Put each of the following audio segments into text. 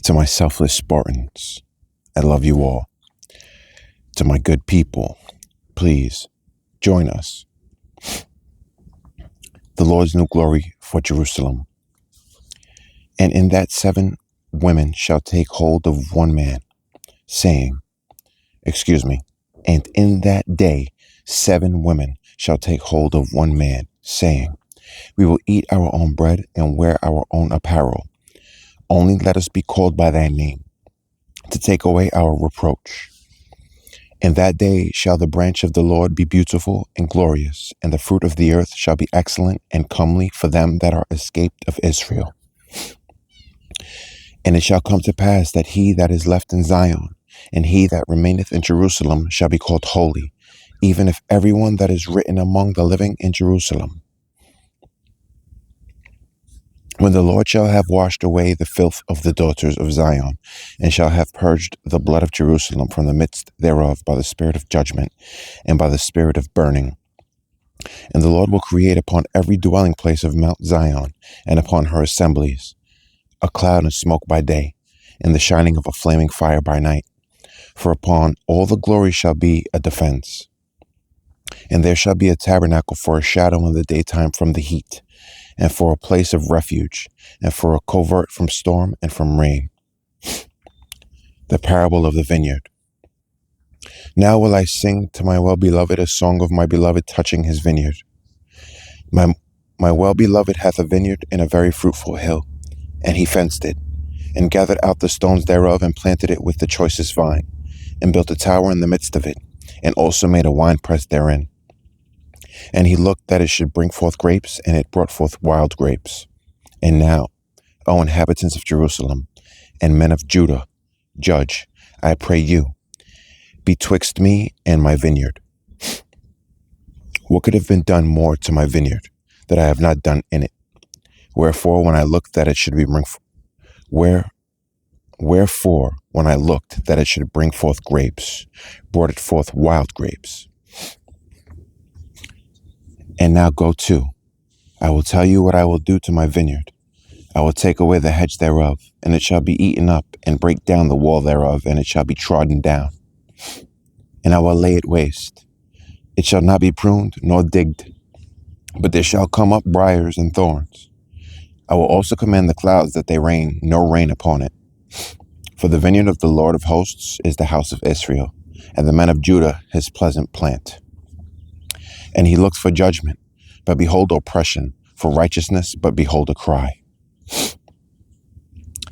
To my selfless Spartans, I love you all. To my good people, please join us. The Lord's new glory for Jerusalem. And in that 7 women shall take hold of one man, and in that day 7 women shall take hold of one man, saying, we will eat our own bread and wear our own apparel. Only let us be called by thy name, to take away our reproach. In that day shall the branch of the Lord be beautiful and glorious, and the fruit of the earth shall be excellent and comely for them that are escaped of Israel. And it shall come to pass that he that is left in Zion, and he that remaineth in Jerusalem shall be called holy, even if everyone that is written among the living in Jerusalem. When the Lord shall have washed away the filth of the daughters of Zion, and shall have purged the blood of Jerusalem from the midst thereof by the spirit of judgment and by the spirit of burning. And the Lord will create upon every dwelling place of Mount Zion and upon her assemblies a cloud and smoke by day, and the shining of a flaming fire by night. For upon all the glory shall be a defense. And there shall be a tabernacle for a shadow in the daytime from the heat, and for a place of refuge, and for a covert from storm and from rain. The parable of the vineyard. Now will I sing to my well-beloved a song of my beloved touching his vineyard. My well-beloved hath a vineyard in a very fruitful hill, and he fenced it, and gathered out the stones thereof, and planted it with the choicest vine, and built a tower in the midst of it, and also made a winepress therein. And he looked that it should bring forth grapes, and it brought forth wild grapes. And now, O inhabitants of Jerusalem, and men of Judah, judge, I pray you, betwixt me and my vineyard. What could have been done more to my vineyard, that I have not done in it? Wherefore, when I looked that it should bring forth grapes, brought it forth wild grapes. And now go to, I will tell you what I will do to my vineyard. I will take away the hedge thereof, and it shall be eaten up, and break down the wall thereof, and it shall be trodden down. And I will lay it waste. It shall not be pruned nor digged, but there shall come up briars and thorns. I will also command the clouds that they rain no rain upon it. For the vineyard of the Lord of hosts is the house of Israel, and the men of Judah his pleasant plant. And he looked for judgment, but behold oppression, for righteousness, but behold a cry.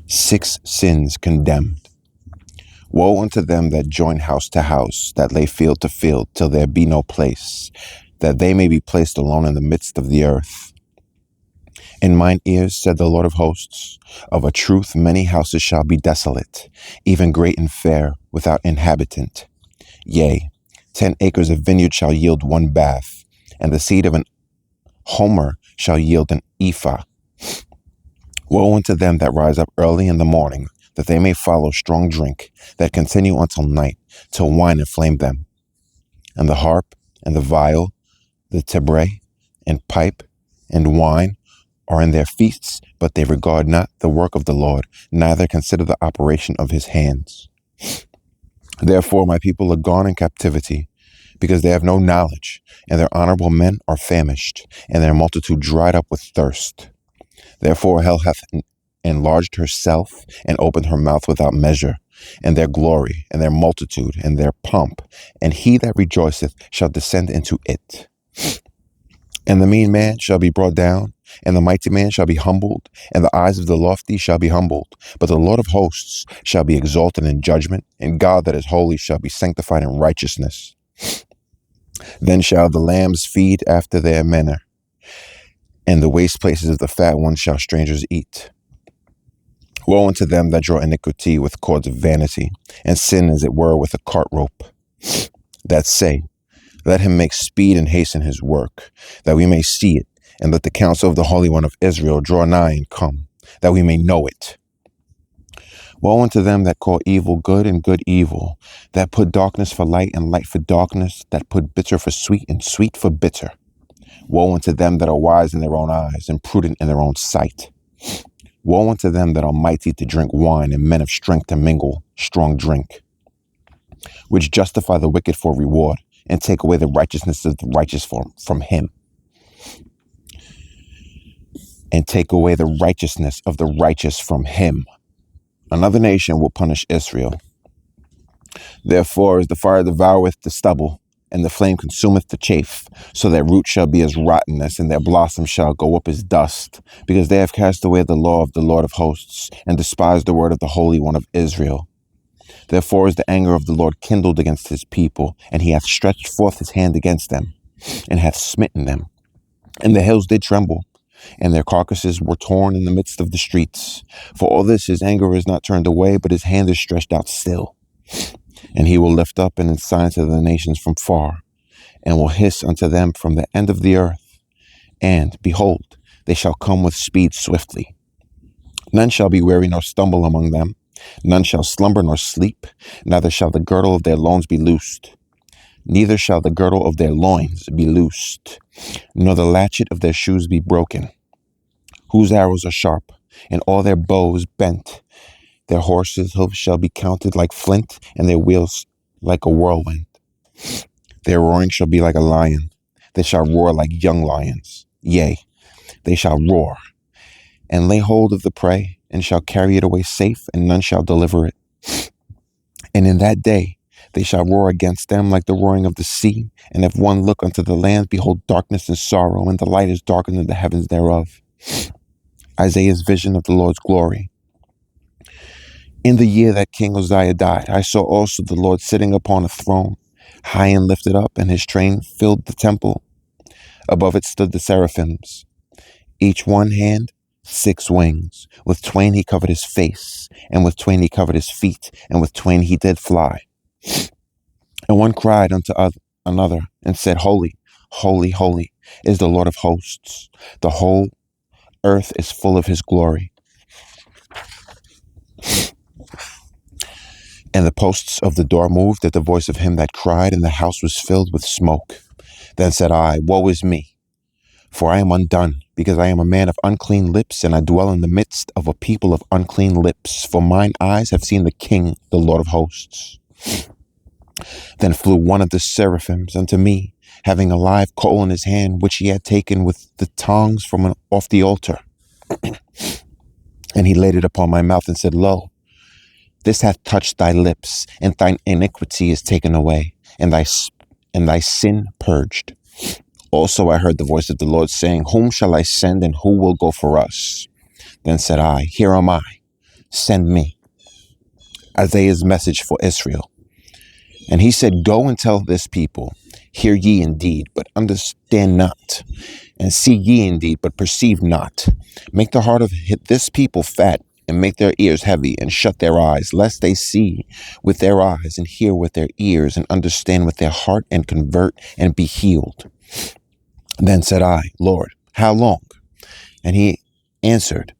6 sins condemned. Woe unto them that join house to house, that lay field to field, till there be no place, that they may be placed alone in the midst of the earth. In mine ears, said the Lord of hosts, of a truth many houses shall be desolate, even great and fair, without inhabitant. Yea, 10 acres of vineyard shall yield 1 bath, and the seed of an homer shall yield an ephah. Woe unto them that rise up early in the morning, that they may follow strong drink, that continue until night, till wine inflame them. And the harp, and the viol, the tabret, and pipe, and wine, are in their feasts, but they regard not the work of the Lord, neither consider the operation of his hands. Therefore my people are gone in captivity, because they have no knowledge, and their honorable men are famished, and their multitude dried up with thirst. Therefore hell hath enlarged herself, and opened her mouth without measure, and their glory, and their multitude, and their pomp, and he that rejoiceth shall descend into it. And the mean man shall be brought down, and the mighty man shall be humbled, and the eyes of the lofty shall be humbled. But the Lord of hosts shall be exalted in judgment, and God that is holy shall be sanctified in righteousness. Then shall the lambs feed after their manner, and the waste places of the fat ones shall strangers eat. Woe unto them that draw iniquity with cords of vanity, and sin as it were with a cart rope, that say, let him make speed and hasten his work, that we may see it, and let the counsel of the Holy One of Israel draw nigh and come, that we may know it. Woe unto them that call evil good and good evil, that put darkness for light and light for darkness, that put bitter for sweet and sweet for bitter. Woe unto them that are wise in their own eyes and prudent in their own sight. Woe unto them that are mighty to drink wine, and men of strength to mingle strong drink, which justify the wicked for reward, and take away the righteousness of the righteous from him. And take away the righteousness of the righteous from him. Another nation will punish Israel. Therefore, as the fire devoureth the stubble, and the flame consumeth the chaff, so their root shall be as rottenness, and their blossom shall go up as dust, because they have cast away the law of the Lord of hosts, and despised the word of the Holy One of Israel. Therefore is the anger of the Lord kindled against his people, and he hath stretched forth his hand against them, and hath smitten them. And the hills did tremble, and their carcasses were torn in the midst of the streets. For all this his anger is not turned away, but his hand is stretched out still. And he will lift up an ensign to the nations from far, and will hiss unto them from the end of the earth. And, behold, they shall come with speed swiftly. None shall be weary nor stumble among them. None shall slumber nor sleep, neither shall the girdle of their loins be loosed. Neither shall the girdle of their loins be loosed, nor the latchet of their shoes be broken. Whose arrows are sharp, and all their bows bent. Their horses' hoofs shall be counted like flint, and their wheels like a whirlwind. Their roaring shall be like a lion. They shall roar like young lions. Yea, they shall roar, and lay hold of the prey, and shall carry it away safe, and none shall deliver it. And in that day they shall roar against them like the roaring of the sea. And if one look unto the land, behold darkness and sorrow, and the light is darkened in the heavens thereof. Isaiah's vision of the Lord's glory. In the year that King Uzziah died, I saw also the Lord sitting upon a throne, high and lifted up, and his train filled the temple. Above it stood the seraphims, each one hand 6 wings. With twain he covered his face, and with twain he covered his feet, and with twain he did fly. And one cried unto another, and said, Holy, holy, holy is the Lord of hosts. The whole earth is full of his glory. And the posts of the door moved at the voice of him that cried, and the house was filled with smoke. Then said I, Woe is me, for I am undone, because I am a man of unclean lips, and I dwell in the midst of a people of unclean lips. For mine eyes have seen the King, the Lord of hosts. Then flew one of the seraphims unto me, having a live coal in his hand, which he had taken with the tongs from off the altar. And he laid it upon my mouth, and said, Lo, this hath touched thy lips, and thine iniquity is taken away, and thy sin purged. Also I heard the voice of the Lord saying, Whom shall I send, and who will go for us? Then said I, Here am I, send me. Isaiah's message for Israel. And he said, Go and tell this people, Hear ye indeed, but understand not, and see ye indeed, but perceive not. Make the heart of this people fat, and make their ears heavy, and shut their eyes, lest they see with their eyes, and hear with their ears, and understand with their heart, and convert, and be healed. Then said I, Lord, how long? And he answered,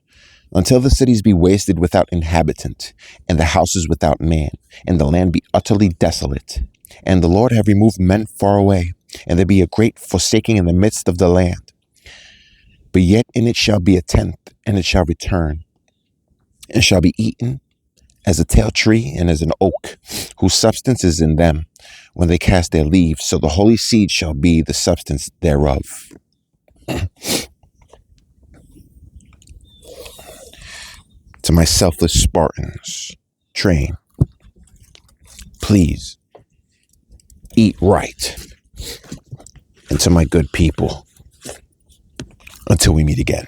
Until the cities be wasted without inhabitant, and the houses without man, and the land be utterly desolate. And the Lord have removed men far away, and there be a great forsaking in the midst of the land. But yet in it shall be a tenth, and it shall return, and shall be eaten as a tall tree and as an oak, whose substance is in them when they cast their leaves. So the holy seed shall be the substance thereof. To my selfless Spartans, train, please eat right. And to my good people, until we meet again.